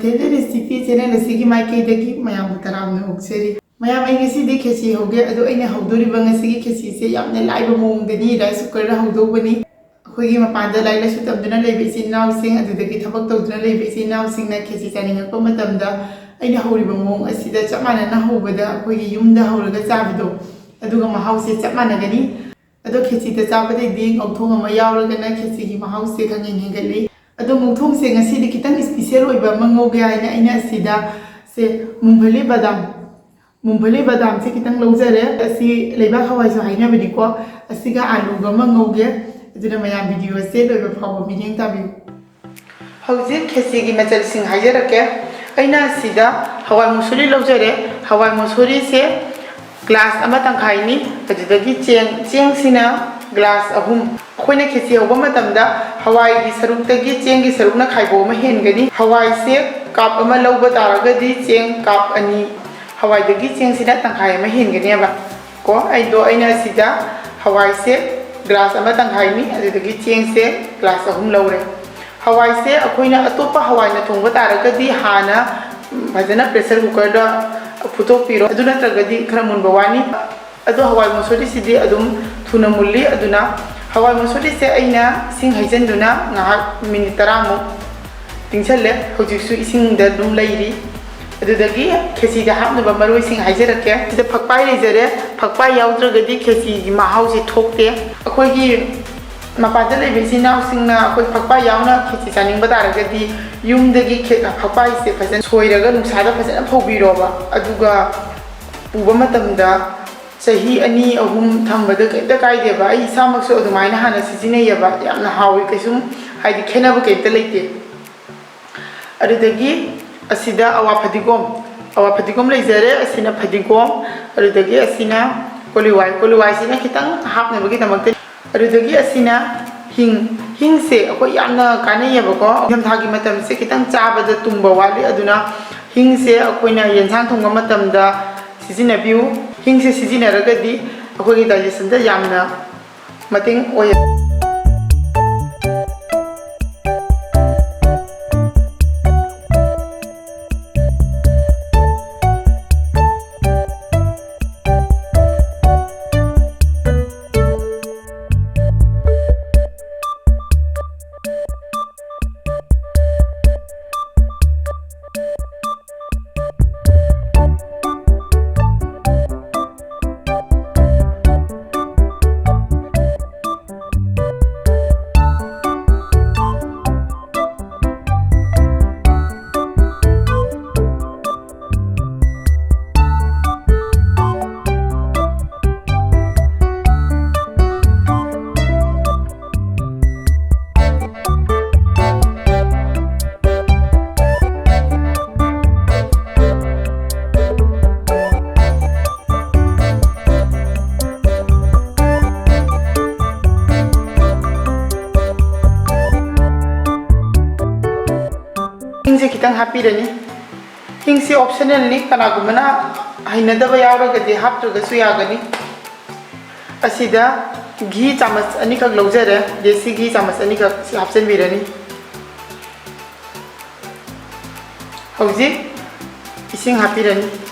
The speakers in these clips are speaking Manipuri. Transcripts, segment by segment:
ꯃꯊꯦꯜ ꯔꯦꯁꯤꯄꯤ ꯆꯦꯅꯦꯜ ꯑꯁꯤꯒꯤ ꯃꯥꯏꯀꯩꯗꯒꯤ ꯃꯌꯥꯝꯕꯨ ꯇꯔꯥꯝꯅ ꯑꯣꯛꯆꯔꯤ ꯃꯌꯥꯝ ꯑꯩ ꯉꯁꯤꯗꯤ ꯈꯦꯆꯤ ꯍꯧꯒꯦ ꯑꯗꯣ ꯑꯩꯅ ꯍꯧꯗꯣꯔꯤꯕ ꯉꯁꯤꯒꯤ ꯈꯦꯆꯤꯁꯦ ꯌꯥꯝꯅ ꯂꯥꯏꯕ ꯃꯑꯣꯡꯗꯅꯤ ꯔꯥꯏꯁ ꯀꯨꯀꯔꯗ ꯍꯧꯗꯧꯕꯅꯤ ꯑꯩꯈꯣꯏꯒꯤ ꯃꯄꯥꯟꯗ ꯂꯥꯏꯔꯤꯛ ꯂꯥꯏꯁꯨ ꯇꯝꯗꯨꯅ ꯂꯩꯕ ꯏꯆꯤꯟ ꯏꯅꯥꯎꯁꯤꯡ ꯑꯗꯨꯗꯒꯤ ꯊꯕꯛ ꯇꯧꯗꯨꯅ ꯂꯩꯕ ꯏꯆꯤꯟ ꯏꯅꯥꯎꯁꯤꯡꯅ ꯈꯦꯆꯤ ꯆꯥꯅꯤꯡꯉꯛꯄ ꯃꯇꯝꯗ ꯑꯩꯅ ꯍꯧꯔꯤꯕ ꯃꯑꯣꯡ ꯑꯁꯤꯗ ꯆꯞ ꯃꯥꯟꯅꯅ ꯍꯧꯕꯗ ꯑꯩꯈꯣꯏꯒꯤ ꯌꯨꯝꯗ ꯍꯧꯔꯒ ꯆꯥꯕꯗꯣ ꯑꯗꯨꯒ ꯃꯍꯥꯎꯁꯦ ꯆꯞ ꯃꯥꯟꯅꯒꯅꯤ ꯑꯗꯣ ꯈꯦꯆꯤꯗ ꯆꯥꯕꯗꯩꯗꯤ ꯉꯧꯊꯣꯡ ꯑꯃ ꯌꯥꯎꯔꯒꯅ ꯈꯦꯆꯤꯒꯤ ꯃꯍꯥꯎꯁꯦ ꯈꯪꯍꯦꯟ ꯍꯦꯟꯒꯠꯂꯤ ꯑꯗꯣ ꯉꯧꯊꯣꯡꯁꯦ ꯉꯁꯤꯗꯤ ꯈꯤꯇꯪ ꯁ꯭ꯄꯤꯁꯦꯜ ꯑꯣꯏꯕ ꯑꯃ ꯉꯧꯒꯦ ꯍꯥꯏꯅ ꯑꯩꯅ ꯑꯁꯤꯗ ꯃꯨꯡꯐꯂꯤ ꯕꯗꯥꯝꯁꯦ ꯈꯤꯇꯪ ꯂꯧꯖꯔꯦ ꯑꯁꯤ ꯂꯩꯕꯥꯛ ꯍꯋꯥꯏꯁꯨ ꯍꯥꯏꯅꯕꯅꯤꯀꯣ ꯑꯁꯤꯒ ꯑꯥꯂꯨꯒ ꯑꯃ ꯉꯧꯒꯦ ꯑꯗꯨꯅ ꯃꯌꯥꯝ ꯚꯤꯗꯤꯑꯣꯁꯦ ꯂꯣꯏꯕ ꯐꯥꯎꯕ ꯃꯤꯠꯌꯦꯡ ꯇꯥꯕꯤꯌꯨ ꯍꯧꯖꯤꯛ ꯈꯦꯆꯤꯒꯤ ꯃꯆꯜꯁꯤꯡ ꯍꯥꯏꯖꯔꯛꯀꯦ ꯑꯩꯅ ꯑꯁꯤꯗ ꯍꯋꯥꯏ ꯃꯨꯁꯨꯔꯤ ꯂꯧꯖꯔꯦ ꯍꯋꯥꯏ ꯃꯨꯁꯨꯔꯤꯁꯦ ꯒ꯭ꯂꯥꯁ ꯑꯃ ꯇꯪꯈꯥꯏꯅꯤ ꯑꯗꯨꯗꯒꯤ ꯆꯦꯡꯁꯤꯅ ꯒ꯭ꯂꯥꯁ 3 ꯑꯩꯈꯣꯏꯅ ꯈꯦꯆꯤ ꯍꯧꯕ ꯃꯇꯝꯗ ꯍꯋꯥꯏꯒꯤ ꯁꯔꯨꯛꯇꯒꯤ ꯆꯦꯡꯒꯤ ꯁꯔꯨꯛꯅ ꯈꯥꯏꯕꯣꯛ ꯑꯃ ꯍꯦꯟꯒꯅꯤ ꯍꯋꯥꯏꯁꯦ ꯀꯞ ꯑꯃ ꯂꯧꯕ ꯇꯥꯔꯒꯗꯤ ꯆꯦꯡ ꯀꯞ 2 hawai-dagi cheng-sina tangkai ama hengani-aba ko aina sida hawai-se glass ama tangkai-ni adudagi cheng-se glass 3 laure hawai-se akoina atopa hawai-na thongba taragadi hana fajana pressure cooker da phuthokpiro adu natragadi khara munba wani adu hawai musuri sidi adum thuna mulli aduna hawai musuri se aina sing haijanduna ngahak minute 10 mu tingchalle hojiksu ising da dum lairi adudagi khesi da hapnaba maroi sing haijarake sida phakpai lejare phakpai yaudragadi khesi gi mahau se thokte akoi gi mapata lebe sinau singna akoi phakpai yauna khesi chaning badaragadi yumdagi phakpai se fajan soiraga nungsada fajan phaubiroba aduga uba matamda sahi ani ahum thambada kaita kaideba ai samakso adumaina hana sijinayaba yamna hawi kaisum haidi khenaba kaita leite adudagi asida awa fadigom leizare asina fadigom adudagi asina koliwai sina khitang hapna bagi tamakte adudagi asina hing se akoi yamna kanayeba ko yamthagi matam se khitang chabada tumba wali aduna hing se akoina yensang thongba matamda sijinabiu hing se sijinaragadi akoi digestion da yamna mating oy hingse kitang hapirani hingse optional ni kanagumana hainadaba yauragadi haptragasu yagani asida ghee chamas ani kak laujare desi ghee chamas ani kak hapsen birani hauji ising hapirani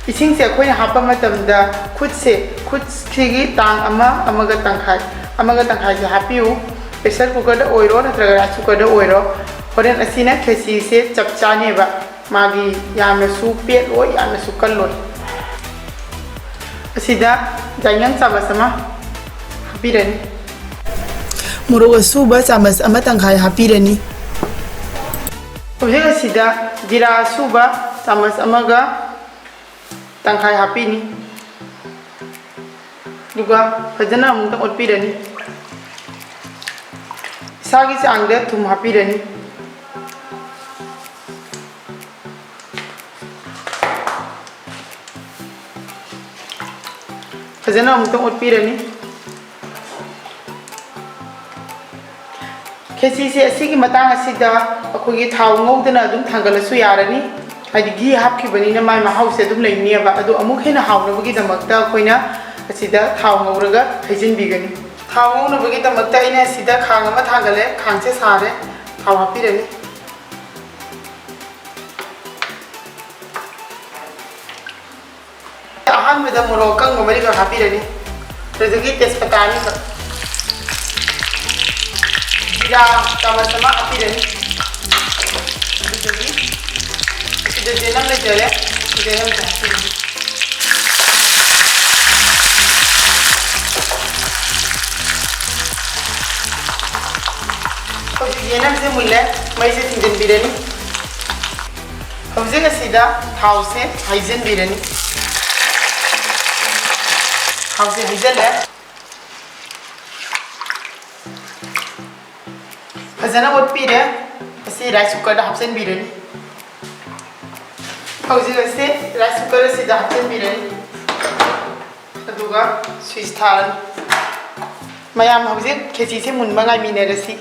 ising se koi hapa matamda khut sigi tang amaga tangkhai se hapiu pressure cooker da oiro natraga rice cooker da oiro horen asina khesi se chapchane ba magi yamna su pet oi yamna su kalloi asida jayang chamas ama hapirani muruga suba chamas ama tangkhai hapirani hojek asida jira suba chamas amaga tangkai hapi ni juga fajana mungkin otpi dani sagi sangde tum hapi dani fajana mungkin otpi dani khesi se asigi matang asida akoi thau ngodana adum thangalasu yarani ghee hapki bani na mai mahau se dum leini aba adu amuk hena haunabagi damakta koina ꯑꯁꯤꯗ ꯊꯥꯎ ꯉꯧꯔꯒ ꯍꯩꯖꯤꯟꯕꯤꯒꯅꯤ ꯊꯥꯎ ꯉꯧꯅꯕꯒꯤꯗꯃꯛꯇ ꯑꯩꯅ ꯑꯁꯤꯗ ꯈꯥꯡ ꯑꯃ ꯊꯥꯡꯒꯠꯂꯦ ꯈꯥꯡꯁꯦ ꯁꯥꯔꯦ ꯊꯥꯎ ꯍꯥꯞꯄꯤꯔꯅꯤ ꯑꯍꯥꯟꯕꯗ ꯃꯣꯔꯣꯛ ꯑꯀꯪꯕ ꯃꯔꯤꯈꯛ ꯍꯥꯞꯄꯤꯔꯅꯤ ꯑꯗꯨꯗꯒꯤ ꯇꯦꯖꯄꯇꯥ ꯑꯅꯤꯈꯛ ꯖꯤꯔꯥ ꯆꯥꯃꯁ ꯑꯃ ꯍꯥꯞꯄꯤꯔꯅꯤ ꯑꯗꯨꯗꯒꯤ ꯑꯁꯤꯗ ꯆꯦꯅꯝ ꯂꯩꯖꯔꯦ ꯆꯦꯅꯝꯁꯦ ꯍꯥꯞꯄꯤꯔꯅꯤ ꯍꯧꯖꯤꯛ ꯌꯦꯅꯝꯁꯦ ꯃꯨꯜꯂꯦ ꯃꯩꯁꯦ ꯊꯤꯡꯖꯤꯟꯕꯤꯔꯅꯤ ꯍꯧꯖꯤꯛ ꯑꯁꯤꯗ ꯊꯥꯎꯁꯦ ꯍꯩꯖꯤꯟꯕꯤꯔꯅꯤ ꯊꯥꯎꯁꯦ ꯍꯩꯖꯜꯂꯦ ꯐꯖꯅ ꯑꯣꯠꯄꯤꯔꯦ ꯑꯁꯤ ꯔꯥꯏꯁ ꯀꯨꯀꯔꯗ ꯍꯥꯞꯆꯤꯟꯕꯤꯔꯅꯤ ꯍꯧꯖꯤꯛ ꯑꯁꯤ ꯔꯥꯏꯁ ꯀꯨꯀꯔ ꯑꯁꯤꯗ ꯍꯥꯞꯆꯤꯟꯕꯤꯔꯅꯤ ꯑꯗꯨꯒ ꯁ꯭ꯋꯤꯆ ꯊꯥꯔꯅꯤ ꯃꯌꯥꯝ ꯍꯧꯖꯤꯛ ꯈꯦꯆꯤꯁꯦ ꯃꯨꯟꯕ ꯉꯥꯏꯃꯤꯟꯅꯔꯁꯤ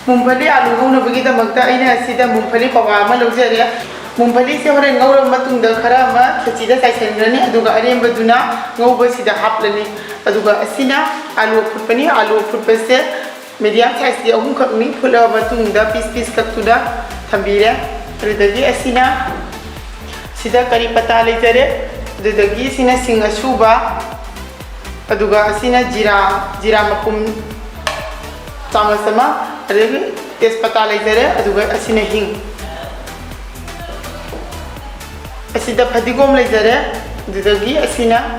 ꯃꯨꯡꯐꯂꯤ ꯑꯂꯨ ꯉꯧꯅꯕꯒꯤꯗꯃꯛꯇ ꯑꯩꯅ ꯑꯁꯤꯗ ꯃꯨꯡꯐꯂꯤ ꯄꯋꯥ ꯑꯃ ꯂꯧꯖꯔꯦ ꯃꯨꯡꯐꯂꯤꯁꯦ ꯍꯣꯔꯦꯟ ꯉꯧꯔꯕ ꯃꯇꯨꯡꯗ ꯈꯔ ꯑꯃ ꯈꯦꯆꯤꯗ ꯆꯥꯏꯁꯤꯟꯈ꯭ꯔꯅꯤ ꯑꯗꯨꯒ ꯑꯔꯦꯝꯕꯗꯨꯅ ꯉꯧꯕꯁꯤꯗ ꯍꯥꯞꯂꯅꯤ ꯑꯗꯨꯒ ꯑꯁꯤꯅ ꯑꯂꯨ ꯑꯐꯨꯠꯄꯅꯤ ꯑꯂꯨ ꯑꯐꯨꯠꯄꯁꯦ ꯃꯤꯗꯤꯌꯝ ꯁꯥꯏꯖꯀꯤ ꯑꯍꯨꯝꯈꯛꯅꯤ ꯐꯨꯠꯂꯕ ꯃꯇꯨꯡꯗ ꯄꯤꯁ ꯄꯤꯁ ꯀꯛꯇꯨꯅ ꯊꯝꯕꯤꯔꯦ ꯑꯗꯨꯗꯒꯤ ꯑꯁꯤꯅ ꯁꯤꯗ ꯀꯔꯤ ꯄꯇꯥ ꯂꯩꯖꯔꯦ ꯑꯗꯨꯗꯒꯤ ꯁꯤꯅ ꯁꯤꯡ ꯑꯁꯨꯕ ꯑꯗꯨꯒ ꯑꯁꯤꯅ ꯖꯤꯔꯥ ꯃꯄꯨꯝ ꯆꯥꯃꯁ ꯑꯃ ꯑꯗꯨꯗꯒꯤ ꯇꯦꯖꯄꯇꯥ ꯂꯩꯖꯔꯦ ꯑꯗꯨꯒ ꯑꯁꯤꯅ ꯍꯤꯡ ꯑꯁꯤꯗ ꯐꯗꯤꯒꯣꯝ ꯂꯩꯖꯔꯦ ꯑꯗꯨꯗꯒꯤ ꯑꯁꯤꯅ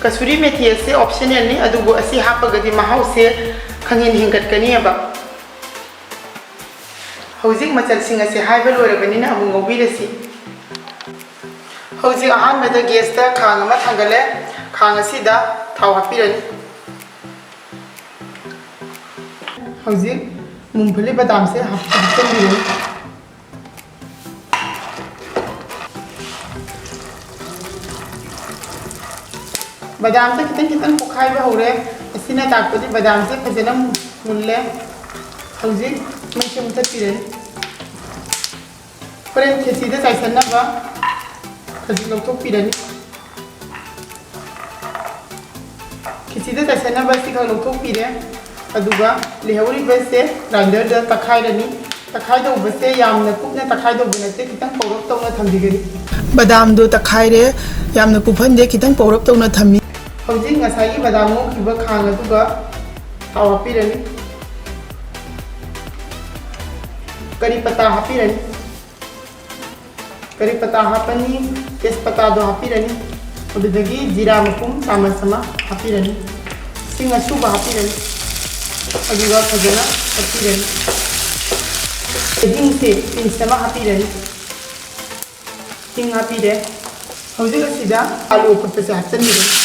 ꯀꯁꯨꯔꯤ ꯃꯦꯊꯤ ꯑꯁꯤ ꯑꯣꯞꯁꯅꯦꯜꯅꯤ ꯑꯗꯨꯕꯨ ꯑꯁꯤ ꯍꯥꯞꯄꯒꯗꯤ ꯃꯍꯥꯎꯁꯦ ꯈꯪꯍꯦꯟ ꯍꯦꯟꯒꯠꯀꯅꯤꯕ ꯍꯧꯖꯤꯛ ꯃꯆꯜꯁꯤꯡ ꯑꯁꯤ ꯍꯥꯏꯕ ꯂꯣꯏꯔꯕꯅꯤꯅ ꯑꯃꯨꯛ ꯉꯧꯕꯤꯔꯁꯤ ꯍꯧꯖꯤꯛ ꯑꯍꯥꯟꯕꯗ ꯒꯦꯁꯇ ꯈꯥꯡ ꯑꯃ ꯊꯥꯡꯒꯠꯂꯦ ꯈꯥꯡ ꯑꯁꯤꯗ ꯊꯥꯎ ꯍꯥꯞꯄꯤꯔꯅꯤ ꯍꯧꯖꯤꯛ ꯃꯨꯡꯐꯂꯤ ꯕꯗꯥꯝꯁꯦ ꯍꯥꯞꯆꯤꯟꯕꯤꯔꯅꯤ ꯕꯗꯥꯝꯁꯦ ꯈꯤꯇꯪ ꯄꯣꯛꯈꯥꯏꯕ ꯍꯧꯔꯦ ꯑꯁꯤꯅ ꯇꯥꯛꯄꯗꯤ ꯕꯗꯥꯝꯁꯦ ꯐꯖꯅ ꯃꯨꯜꯂꯦ ꯍꯧꯖꯤꯛ ꯃꯩꯁꯦ ꯃꯨꯊꯠꯄꯤꯔꯅꯤ ꯍꯣꯔꯦꯟ ꯈꯦꯆꯤꯗ ꯆꯥꯏꯁꯟꯅꯕ ꯍꯧꯖꯤꯛ ꯂꯧꯊꯣꯛꯄꯤꯔꯅꯤ ꯈꯦꯆꯤꯗ ꯆꯥꯏꯁꯟꯅꯕ ꯑꯁꯤꯈꯛ ꯂꯧꯊꯣꯛꯄꯤꯔꯦ ꯑꯗꯨꯒ ꯂꯩꯍꯧꯔꯤꯕꯁꯦ ꯒ꯭ꯔꯥꯏꯟꯗꯔꯗ ꯇꯛꯈꯥꯏꯔꯅꯤ ꯇꯛꯈꯥꯏꯗꯧꯕꯁꯦ ꯌꯥꯝꯅ ꯀꯨꯞꯅ ꯇꯛꯈꯥꯏꯗꯧꯕ ꯅꯠꯇꯦ ꯈꯤꯇꯪ ꯄꯧꯔꯞ ꯇꯧꯅ ꯊꯝꯕꯤꯒꯅꯤ ꯕꯗꯥꯝꯗꯣ ꯇꯛꯈꯥꯏꯔꯦ ꯌꯥꯝꯅ ꯀꯨꯞꯍꯟꯗꯦ ꯈꯤꯇꯪ ꯄꯧꯔꯞ ꯇꯧꯅ ꯊꯝꯃꯤ ꯍꯧꯖꯤꯛ ꯉꯁꯥꯏꯒꯤ ꯕꯗꯥꯝ ꯉꯧꯈꯤꯕ ꯈꯥꯡ ꯑꯗꯨꯒ ꯊꯥꯎ ꯍꯥꯞꯄꯤꯔꯅꯤ ꯀꯔꯤ ꯄꯇꯥ ꯍꯥꯞꯄꯤꯔꯅꯤ ꯀꯔꯤ ꯄꯇꯥ ꯍꯥꯞꯄꯅꯤ ꯇꯦꯖꯄꯇꯥꯗꯣ ꯍꯥꯞꯄꯤꯔꯅꯤ ꯑꯗꯨꯗꯒꯤ ꯖꯤꯔꯥ ꯃꯄꯨꯝ ꯆꯥꯃꯁ ꯑꯃ ꯍꯥꯞꯄꯤꯔꯅꯤ ꯁꯤꯡ ꯑꯁꯨꯕ ꯍꯥꯞꯄꯤꯔꯅꯤ ꯑꯗꯨꯒ ꯐꯖꯅ ꯍꯥꯞꯄꯤꯔꯅꯤ ꯍꯤꯡꯁꯦ ꯄꯤꯟꯁ ꯑꯃ ꯍꯥꯞꯄꯤꯔꯅꯤ ꯍꯤꯡ ꯍꯥꯞꯄꯤꯔꯦ ꯍꯧꯖꯤꯛ ꯑꯁꯤꯗ ꯑꯂꯨ ꯑꯐꯨꯠꯄꯁꯦ ꯍꯥꯞꯆꯤꯟꯕꯤꯔꯅꯤ